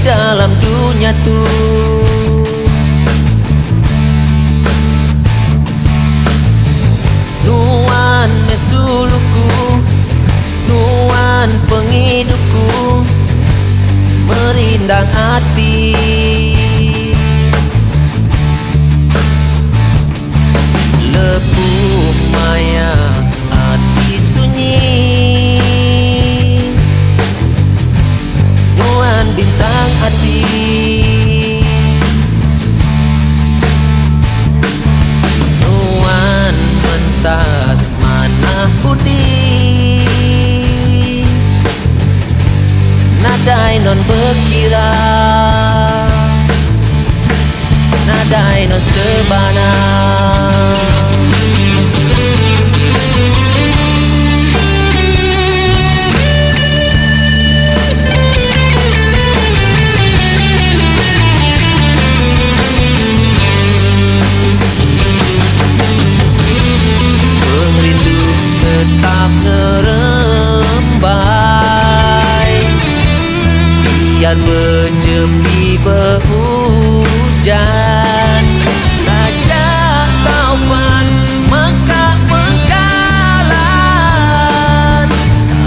dalam dunia tuh. Nuan mesuluku, nuan pengidupku, merindang hati. Lepuh maya hati sunyi, nuan bintang hati. Nuan mentas mana budi, nadai non berkira, nadai non sebana. Pengrindu tetap ngerembai, biar berjembi berhujan. Ajak taufan mengkak-mengkalan,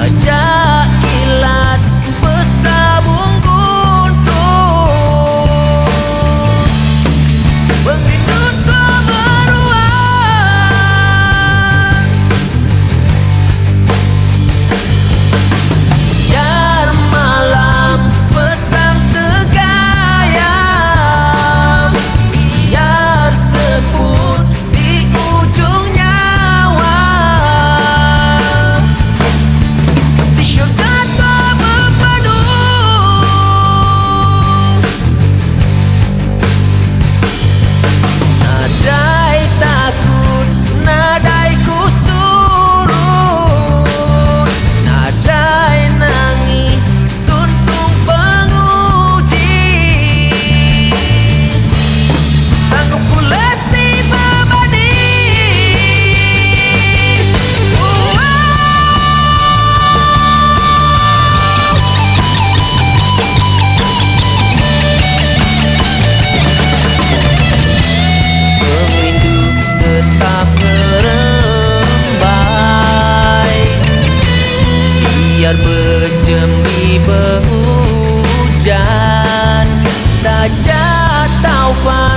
ajak kilat bersabung guntur. Pengrindu tua beruang, biar malam petang tegayam, biar sebut di ujung nyawa. Di syurga tua berpadu, nadai takut, nadai kusurut, nadai nangi tuntung penguji. Sanggup kulesi berbadi, pengrindu tetap ngerembai, biar berjembi berhujan. Tajat taufan